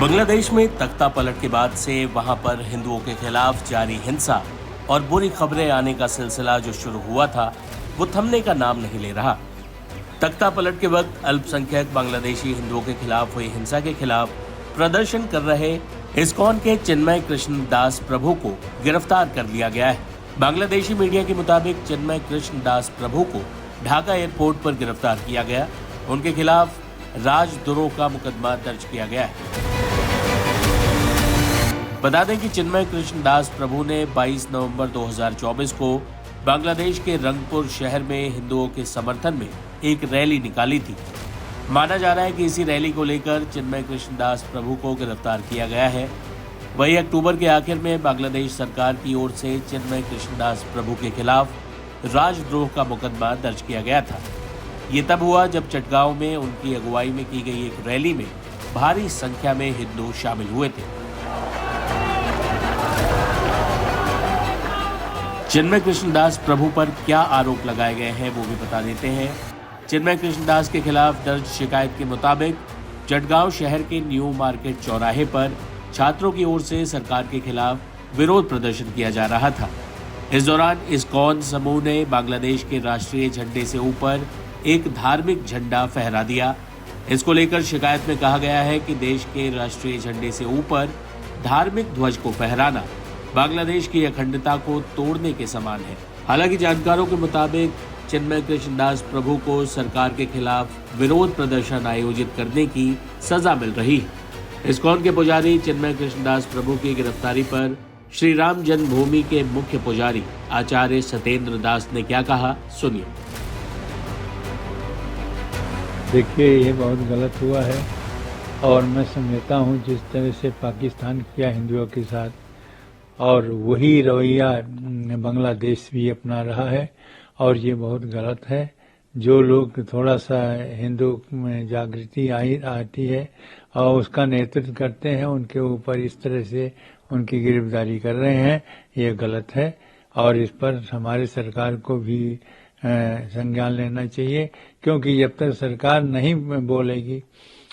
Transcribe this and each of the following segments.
बांग्लादेश में तख्ता पलट के बाद से वहां पर हिंदुओं के खिलाफ जारी हिंसा और बुरी खबरें आने का सिलसिला जो शुरू हुआ था वो थमने का नाम नहीं ले रहा। तख्ता पलट के वक्त अल्पसंख्यक बांग्लादेशी हिंदुओं के खिलाफ हुई हिंसा के खिलाफ प्रदर्शन कर रहे इस्कॉन के चिन्मय कृष्ण दास प्रभु को गिरफ्तार कर लिया गया है। बांग्लादेशी मीडिया के मुताबिक चिन्मय कृष्ण दास प्रभु को ढाका एयरपोर्ट पर गिरफ्तार किया गया। उनके खिलाफ राजद्रोह का मुकदमा दर्ज किया गया है। बता दें कि चिन्मय कृष्ण दास प्रभु ने 22 नवंबर 2024 को बांग्लादेश के रंगपुर शहर में हिंदुओं के समर्थन में एक रैली निकाली थी। माना जा रहा है कि इसी रैली को लेकर चिन्मय कृष्ण दास प्रभु को गिरफ्तार किया गया है। वहीं अक्टूबर के आखिर में बांग्लादेश सरकार की ओर से चिन्मय कृष्ण दास प्रभु के खिलाफ राजद्रोह का मुकदमा दर्ज किया गया था। ये तब हुआ जब चटगांव में उनकी अगुवाई में की गई एक रैली में भारी संख्या में हिंदू शामिल हुए थे। चिन्मय कृष्ण दास प्रभु पर क्या आरोप लगाए गए हैं वो भी बता देते हैं। चिन्मय कृष्ण दास के खिलाफ दर्ज शिकायत के मुताबिक चटगांव शहर के न्यू मार्केट चौराहे पर छात्रों की ओर से सरकार के खिलाफ विरोध प्रदर्शन किया जा रहा था। इस दौरान इस्कॉन समूह ने बांग्लादेश के राष्ट्रीय झंडे से ऊपर एक धार्मिक झंडा फहरा दिया। इसको लेकर शिकायत में कहा गया है कि देश के राष्ट्रीय झंडे से ऊपर धार्मिक ध्वज को फहराना बांग्लादेश की अखंडता को तोड़ने के समान है। हालांकि जानकारों के मुताबिक चिन्मय कृष्ण दास प्रभु को सरकार के खिलाफ विरोध प्रदर्शन आयोजित करने की सजा मिल रही है। इस्कॉन के पुजारी चिन्मय कृष्ण दास प्रभु की गिरफ्तारी पर श्री राम जन्मभूमि के मुख्य पुजारी आचार्य सत्येंद्र दास ने क्या कहा, सुनिए। देखिए, ये बहुत गलत हुआ है और मैं समझता हूँ जिस तरह से पाकिस्तान किया हिंदुओं के साथ, और वही रवैया बांग्लादेश भी अपना रहा है और ये बहुत गलत है। जो लोग थोड़ा सा हिंदू में जागृति आती है और उसका नेतृत्व करते हैं, उनके ऊपर इस तरह से उनकी गिरफ्तारी कर रहे हैं, ये गलत है और इस पर हमारे सरकार को भी संज्ञान लेना चाहिए, क्योंकि जब तक सरकार नहीं बोलेगी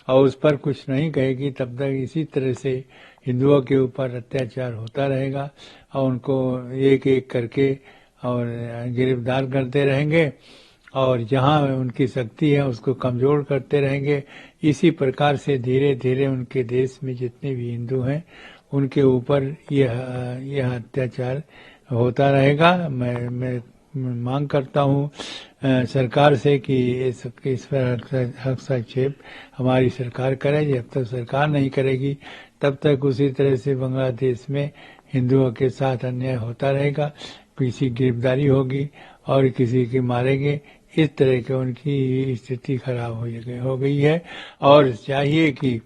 और उस पर कुछ नहीं कहेगी तब तक इसी तरह से हिंदुओं के ऊपर अत्याचार होता रहेगा और उनको एक एक करके और गिरफ्तार करते रहेंगे और जहां उनकी शक्ति है उसको कमजोर करते रहेंगे। इसी प्रकार से धीरे धीरे उनके देश में जितने भी हिंदू हैं उनके ऊपर यह अत्याचार होता रहेगा। मैं मांग करता हूँ सरकार से कि इस पर हस्तक्षेप हमारी सरकार करे। जब तक सरकार नहीं करेगी तब तक उसी तरह से बांग्लादेश में हिंदुओं के साथ अन्याय होता रहेगा। किसी गिरफ्तारी होगी और किसी के मारेंगे, इस तरह के उनकी स्थिति खराब हो गई है और चाहिए कि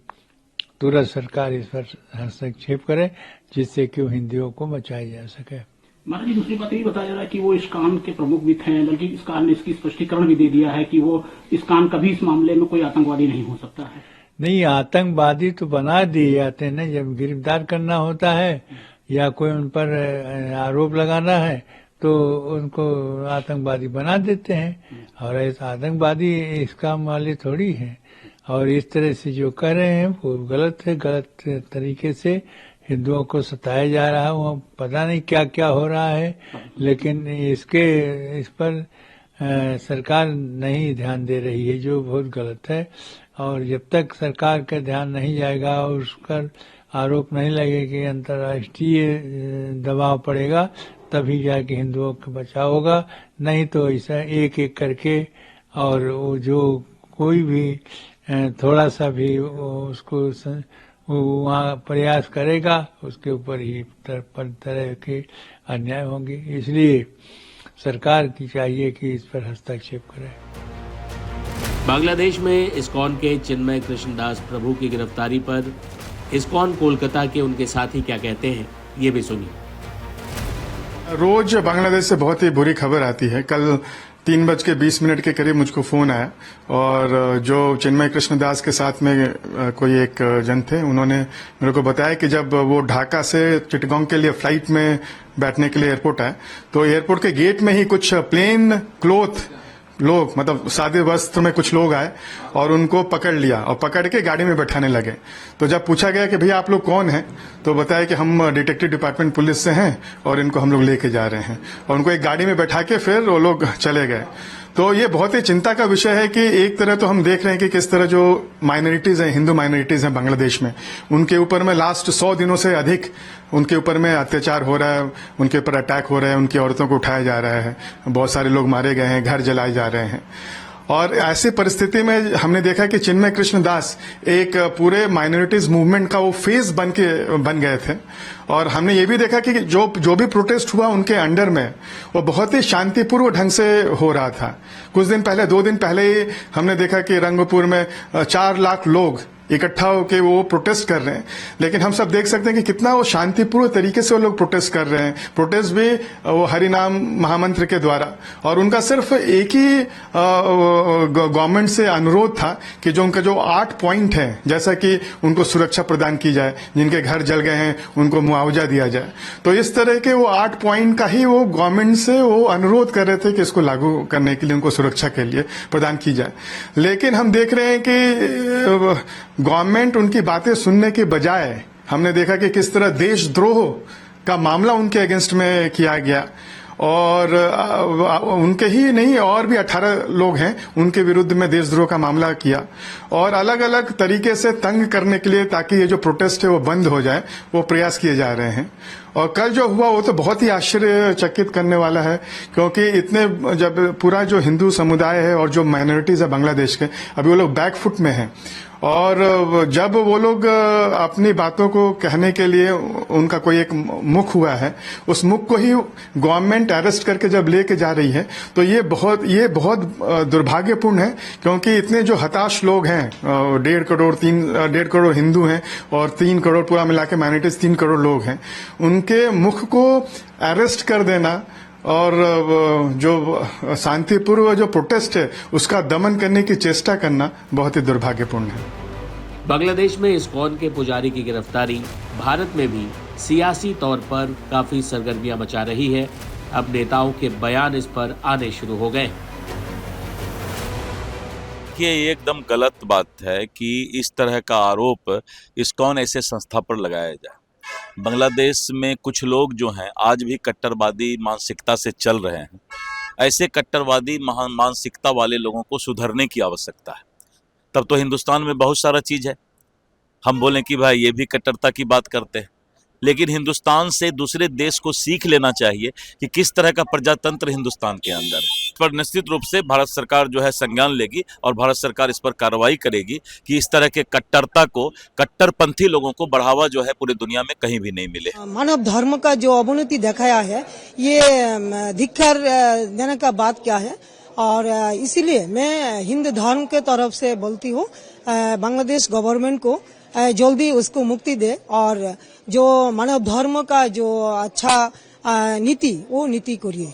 तुरंत सरकार इस पर हस्तक्षेप करे जिससे कि हिंदुओं को बचाया जा सके। महाराज जी, दूसरी बात ये बताया जा रहा है कि वो इस्कॉन के प्रमुख भी थे, बल्कि इस्कॉन ने इसकी स्पष्टीकरण भी दे दिया है कि वो इस्कॉन कभी इस मामले में कोई आतंकवादी नहीं हो सकता है। नहीं, आतंकवादी तो बना दिए जाते हैं ना, जब गिरफ्तार करना होता है या कोई उन पर आरोप लगाना है तो उनको आतंकवादी बना देते हैं और ऐसा आतंकवादी इस्कॉन वाले थोड़ी है। और इस तरह से जो कर रहे हैं वो गलत है। गलत तरीके से हिंदुओं को सताया जा रहा है, वो पता नहीं क्या क्या हो रहा है, लेकिन इस पर सरकार नहीं ध्यान दे रही है, जो बहुत गलत है। और जब तक सरकार का ध्यान नहीं जाएगा और उस पर आरोप नहीं लगेगा, अंतर्राष्ट्रीय दबाव पड़ेगा, तभी जाके हिंदुओं का बचाव होगा। नहीं तो ऐसा एक एक करके और वो जो कोई भी थोड़ा सा भी उसको वहाँ प्रयास करेगा उसके ऊपर ही तरह के अन्याय होंगे। इसलिए सरकार की चाहिए कि इस पर हस्तक्षेप करे। बांग्लादेश में इस्कॉन के चिन्मय कृष्ण दास प्रभु की गिरफ्तारी पर इस्कॉन कोलकाता के उनके साथी क्या कहते हैं, ये भी सुनिए। रोज बांग्लादेश से बहुत ही बुरी खबर आती है। कल 3:20 के करीब मुझको फोन आया और जो चिन्मय कृष्ण दास के साथ में कोई एक जन थे, उन्होंने मेरे को बताया कि जब वो ढाका से चिटगांव के लिए फ्लाइट में बैठने के लिए एयरपोर्ट आए तो एयरपोर्ट के गेट में ही कुछ प्लेन क्लॉथ लोग, मतलब सादे वस्त्र में कुछ लोग आए और उनको पकड़ लिया और पकड़ के गाड़ी में बैठाने लगे। तो जब पूछा गया कि भैया आप लोग कौन हैं, तो बताया कि हम डिटेक्टिव डिपार्टमेंट पुलिस से हैं और इनको हम लोग लेके जा रहे हैं, और उनको एक गाड़ी में बैठा के फिर वो लोग चले गए। तो ये बहुत ही चिंता का विषय है कि एक तरह तो हम देख रहे हैं कि किस तरह जो माइनॉरिटीज हैं, हिंदू माइनॉरिटीज हैं बांग्लादेश में, उनके ऊपर में लास्ट 100 दिनों से अधिक उनके ऊपर में अत्याचार हो रहा है, उनके ऊपर अटैक हो रहे हैं, उनकी औरतों को उठाया जा रहा है, बहुत सारे लोग मारे गए हैं, घर जलाए जा रहे हैं। और ऐसी परिस्थिति में हमने देखा कि चिन्मय कृष्ण दास एक पूरे माइनॉरिटीज मूवमेंट का वो फेस बन गए थे। और हमने ये भी देखा कि जो भी प्रोटेस्ट हुआ उनके अंडर में वो बहुत ही शांतिपूर्व ढंग से हो रहा था। कुछ दिन पहले, 2 दिन पहले ही हमने देखा कि रंगपुर में 4 लाख लोग इकट्ठा होकर वो प्रोटेस्ट कर रहे हैं, लेकिन हम सब देख सकते हैं कि कितना वो शांतिपूर्ण तरीके से वो लोग प्रोटेस्ट कर रहे हैं। प्रोटेस्ट भी वो हरिनाम महामंत्र के द्वारा, और उनका सिर्फ एक ही गवर्नमेंट से अनुरोध था कि जो उनका जो 8 पॉइंट है, जैसा कि उनको सुरक्षा प्रदान की जाए, जिनके घर जल गए हैं उनको मुआवजा दिया जाए। तो इस तरह के वो 8 पॉइंट का ही वो गवर्नमेंट से वो अनुरोध कर रहे थे कि इसको लागू करने के लिए उनको सुरक्षा के लिए प्रदान की जाए। लेकिन हम देख रहे हैं कि गवर्नमेंट उनकी बातें सुनने के बजाय हमने देखा कि किस तरह देशद्रोह का मामला उनके अगेंस्ट में किया गया, और उनके ही नहीं और भी 18 लोग हैं उनके विरुद्ध में देशद्रोह का मामला किया, और अलग अलग तरीके से तंग करने के लिए, ताकि ये जो प्रोटेस्ट है वो बंद हो जाए, वो प्रयास किए जा रहे हैं। और कल जो हुआ वो तो बहुत ही आश्चर्यचकित करने वाला है, क्योंकि इतने जब पूरा जो हिंदू समुदाय है और जो माइनॉरिटीज है बांग्लादेश के, अभी वो लोग बैकफुट में हैं, और जब वो लोग अपनी बातों को कहने के लिए उनका कोई एक मुख हुआ है, उस मुख को ही गवर्नमेंट अरेस्ट करके जब लेके जा रही है, तो ये बहुत दुर्भाग्यपूर्ण है। क्योंकि इतने जो हताश लोग हैं, 1.5 करोड़ हिंदू हैं और 3 करोड़ पूरा मिला के माइनॉरिटीज 3 करोड़ लोग हैं, उनके मुख को अरेस्ट कर देना और जो शांतिपूर्व जो प्रोटेस्ट है उसका दमन करने की चेष्टा करना बहुत ही दुर्भाग्यपूर्ण है। बांग्लादेश में इस्कॉन के पुजारी की गिरफ्तारी भारत में भी सियासी तौर पर काफी सरगर्मियां मचा रही है। अब नेताओं के बयान इस पर आने शुरू हो गए। ये एकदम गलत बात है कि इस तरह का आरोप इस्कॉन ऐसे संस्था पर लगाया जाए। बांग्लादेश में कुछ लोग जो हैं आज भी कट्टरवादी मानसिकता से चल रहे हैं। ऐसे कट्टरवादी मानसिकता वाले लोगों को सुधरने की आवश्यकता है। तब तो हिंदुस्तान में बहुत सारा चीज़ है, हम बोलें कि भाई ये भी कट्टरता की बात करते हैं, लेकिन हिंदुस्तान से दूसरे देश को सीख लेना चाहिए कि किस तरह का प्रजातंत्र हिंदुस्तान के अंदर है। पर निश्चित रूप से भारत सरकार जो है संज्ञान लेगी और भारत सरकार इस पर कार्रवाई करेगी कि इस तरह के कट्टरता को, कट्टरपंथी लोगों को बढ़ावा जो है पूरी दुनिया में कहीं भी नहीं मिले। मानव धर्म का जो अवनति दिखाया है, ये धिक्कार देने का बात क्या है, और इसीलिए मैं हिंदू धर्म के तरफ से बोलती हूँ बांग्लादेश गवर्नमेंट को जल्दी उसको मुक्ति दे, और जो मानव धर्म का जो अच्छा नीति वो नीति करिए।